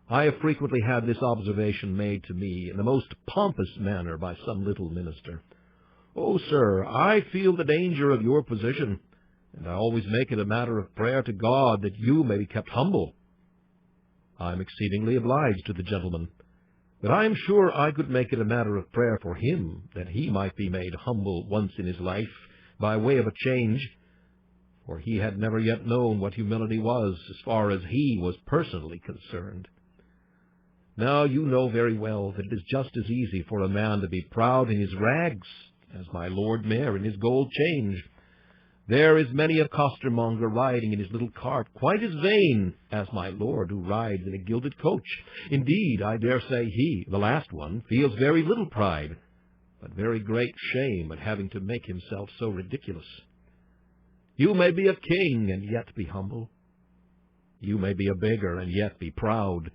I have frequently had this observation made to me in the most pompous manner by some little minister. "Oh, sir, I feel the danger of your position, and I always make it a matter of prayer to God that you may be kept humble." I am exceedingly obliged to the gentleman, but I am sure I could make it a matter of prayer for him that he might be made humble once in his life by way of a change, for he had never yet known what humility was as far as he was personally concerned. Now, you know very well that it is just as easy for a man to be proud in his rags as my Lord Mayor in his gold change. There is many a costermonger riding in his little cart quite as vain as my lord who rides in a gilded coach. Indeed, I dare say he, the last one, feels very little pride, but very great shame at having to make himself so ridiculous. You may be a king and yet be humble. You may be a beggar and yet be proud.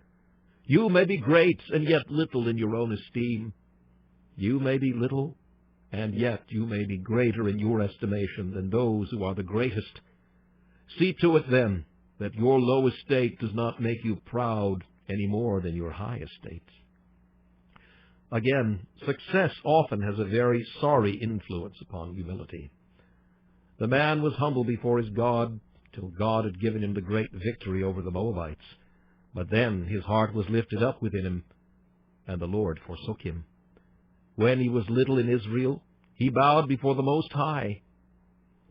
You may be great and yet little in your own esteem. You may be little, and yet you may be greater in your estimation than those who are the greatest. See to it, then, that your low estate does not make you proud any more than your high estate. Again, success often has a very sorry influence upon humility. The man was humble before his God till God had given him the great victory over the Moabites. But then his heart was lifted up within him, and the Lord forsook him. When he was little in Israel, he bowed before the Most High.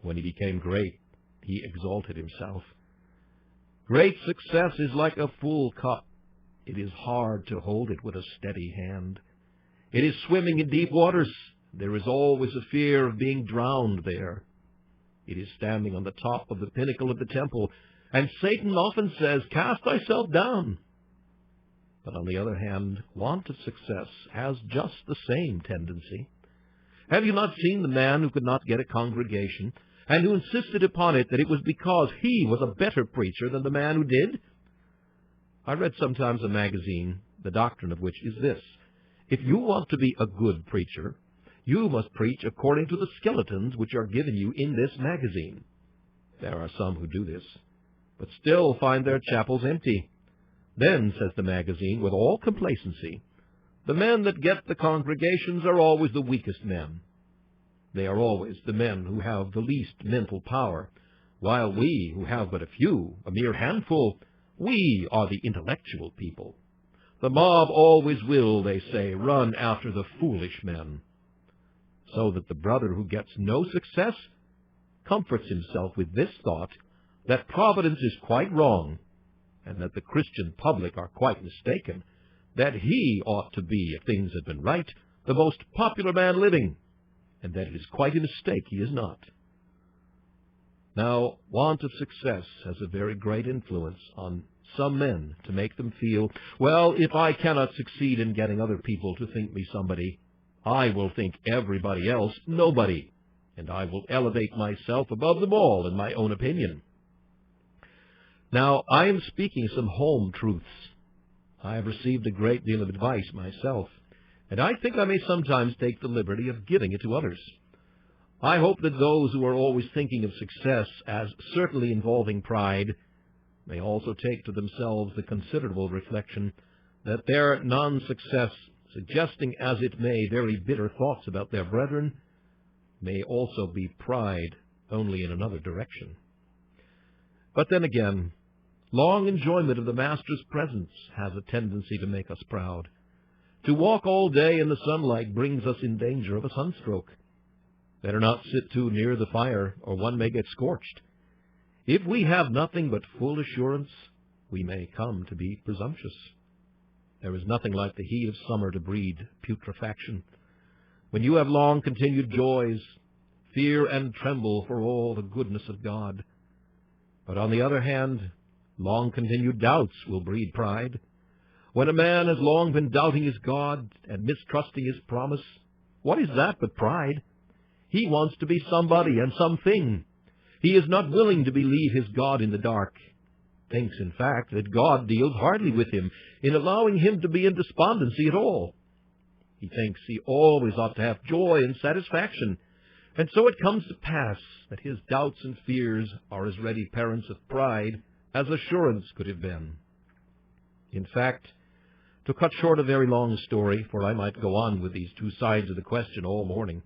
When he became great, he exalted himself. Great success is like a full cup. It is hard to hold it with a steady hand. It is swimming in deep waters. There is always a fear of being drowned there. It is standing on the top of the pinnacle of the temple, and Satan often says, "Cast thyself down." But on the other hand, want of success has just the same tendency. Have you not seen the man who could not get a congregation, and who insisted upon it that it was because he was a better preacher than the man who did? I read sometimes a magazine, the doctrine of which is this: if you want to be a good preacher, you must preach according to the skeletons which are given you in this magazine. There are some who do this, but still find their chapels empty. Then, says the magazine, with all complacency, the men that get the congregations are always the weakest men. They are always the men who have the least mental power, while we, who have but a few, a mere handful, we are the intellectual people. The mob always will, they say, run after the foolish men. So that the brother who gets no success comforts himself with this thought, that Providence is quite wrong, and that the Christian public are quite mistaken, that he ought to be, if things had been right, the most popular man living, and that it is quite a mistake he is not. Now, want of success has a very great influence on some men to make them feel, well, if I cannot succeed in getting other people to think me somebody, I will think everybody else nobody, and I will elevate myself above them all in my own opinion. Now, I am speaking some home truths. I have received a great deal of advice myself, and I think I may sometimes take the liberty of giving it to others. I hope that those who are always thinking of success as certainly involving pride may also take to themselves the considerable reflection that their non-success, suggesting as it may very bitter thoughts about their brethren, may also be pride only in another direction. But then again, long enjoyment of the Master's presence has a tendency to make us proud. To walk all day in the sunlight brings us in danger of a sunstroke. Better not sit too near the fire, or one may get scorched. If we have nothing but full assurance, we may come to be presumptuous. There is nothing like the heat of summer to breed putrefaction. When you have long-continued joys, fear and tremble for all the goodness of God. But on the other hand, long-continued doubts will breed pride. When a man has long been doubting his God and mistrusting his promise, what is that but pride? He wants to be somebody and something. He is not willing to believe his God in the dark. Thinks, in fact, that God deals hardly with him in allowing him to be in despondency at all. He thinks he always ought to have joy and satisfaction, and so it comes to pass that his doubts and fears are as ready parents of pride as assurance could have been. In fact, to cut short a very long story, for I might go on with these two sides of the question all morning,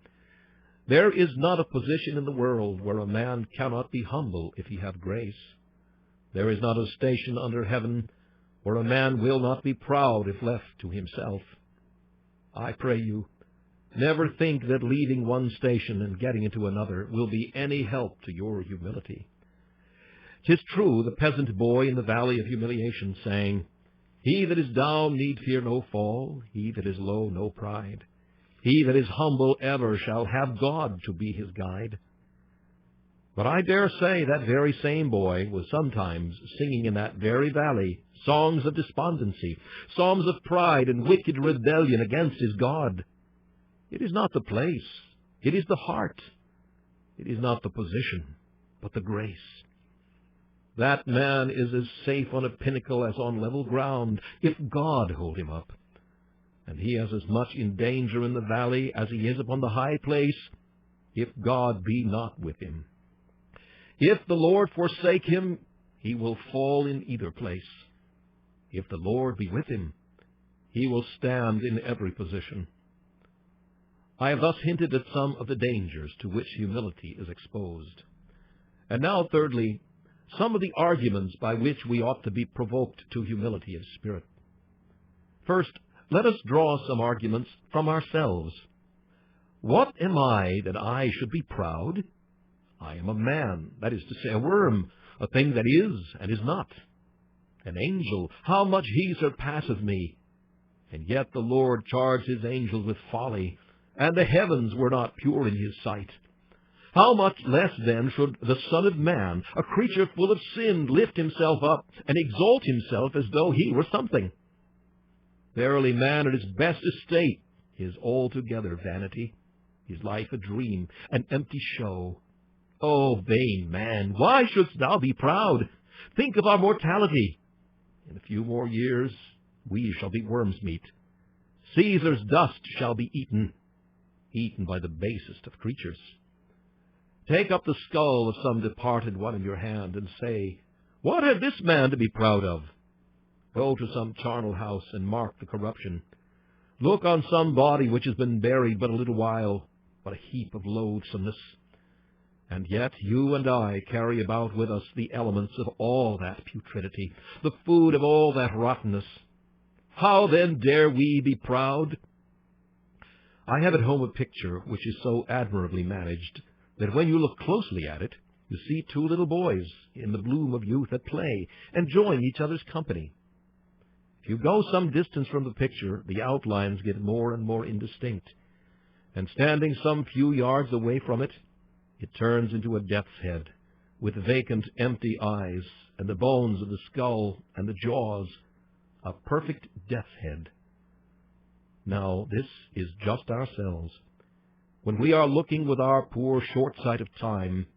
there is not a position in the world where a man cannot be humble if he have grace. There is not a station under heaven where a man will not be proud if left to himself. I pray you, never think that leaving one station and getting into another will be any help to your humility. 'Tis true, the peasant boy in the valley of humiliation sang, "He that is down need fear no fall, he that is low no pride. He that is humble ever shall have God to be his guide." But I dare say that very same boy was sometimes singing in that very valley songs of despondency, psalms of pride and wicked rebellion against his God. It is not the place, it is the heart. It is not the position, but the grace. That man is as safe on a pinnacle as on level ground, if God hold him up. And he is as much in danger in the valley as he is upon the high place, if God be not with him. If the Lord forsake him, he will fall in either place. If the Lord be with him, he will stand in every position. I have thus hinted at some of the dangers to which humility is exposed. And now, thirdly, some of the arguments by which we ought to be provoked to humility of spirit. First, let us draw some arguments from ourselves. What am I that I should be proud? I am a man, that is to say, a worm, a thing that is and is not. An angel, how much he surpasseth me! And yet the Lord charged his angels with folly, and the heavens were not pure in his sight. How much less then should the Son of Man, a creature full of sin, lift himself up and exalt himself as though he were something? Verily, man at his best estate is altogether vanity, his life a dream, an empty show. O vain man, why shouldst thou be proud? Think of our mortality. In a few more years we shall be worm's meat. Caesar's dust shall be eaten by the basest of creatures. Take up the skull of some departed one in your hand, and say, "What had this man to be proud of?" Go to some charnel house and mark the corruption. Look on some body which has been buried but a little while, what a heap of loathsomeness. And yet you and I carry about with us the elements of all that putridity, the food of all that rottenness. How then dare we be proud? I have at home a picture which is so admirably managed that when you look closely at it, you see two little boys in the bloom of youth at play, enjoying each other's company. If you go some distance from the picture, the outlines get more and more indistinct, and standing some few yards away from it, it turns into a death's head, with vacant, empty eyes, and the bones of the skull and the jaws, a perfect death's head. Now, this is just ourselves. When we are looking with our poor short sight of time,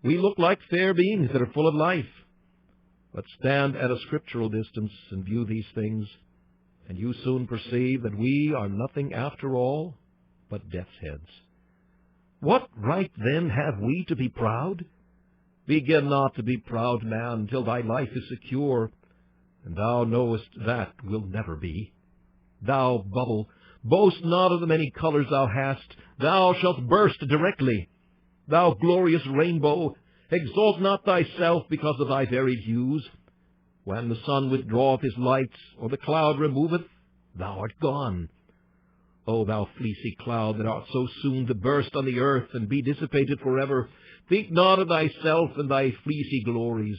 we look like fair beings that are full of life. But stand at a scriptural distance and view these things, and you soon perceive that we are nothing after all but death's heads. What right then have we to be proud? Begin not to be proud, man, till thy life is secure, and thou knowest that will never be. Thou bubble, boast not of the many colors thou hast, thou shalt burst directly. Thou glorious rainbow, exalt not thyself because of thy varied hues. When the sun withdraweth his light, or the cloud removeth, thou art gone. O thou fleecy cloud, that art so soon to burst on the earth and be dissipated forever, think not of thyself and thy fleecy glories,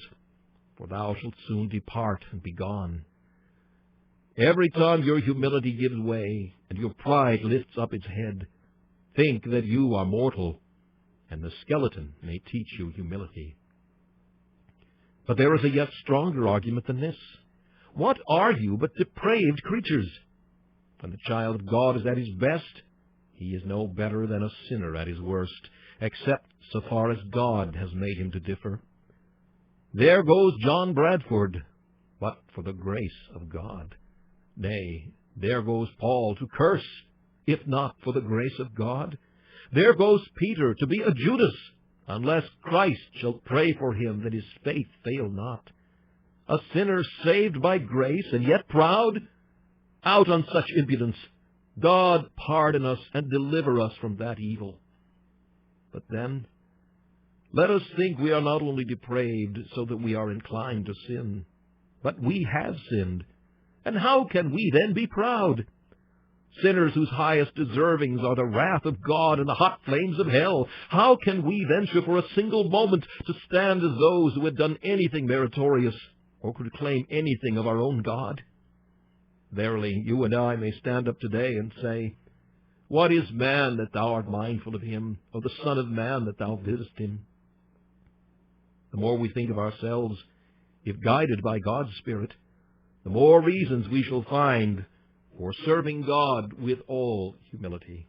for thou shalt soon depart and be gone. Every time your humility gives way, and your pride lifts up its head, think that you are mortal, and the skeleton may teach you humility. But there is a yet stronger argument than this. What are you but depraved creatures? When the child of God is at his best, he is no better than a sinner at his worst, except so far as God has made him to differ. There goes John Bradford, but for the grace of God. Nay, there goes Paul to curse, if not for the grace of God. There goes Peter to be a Judas, unless Christ shall pray for him that his faith fail not. a sinner saved by grace and yet proud? Out on such impudence! God pardon us and deliver us from that evil. But then, let us think we are not only depraved so that we are inclined to sin, but we have sinned. And how can we then be proud? Sinners whose highest deservings are the wrath of God and the hot flames of hell. How can we venture for a single moment to stand as those who had done anything meritorious or could claim anything of our own God? Verily, you and I may stand up today and say, What is man that thou art mindful of him, or the Son of Man that thou visitest him? The more we think of ourselves, if guided by God's Spirit, the more reasons we shall find for serving God with all humility.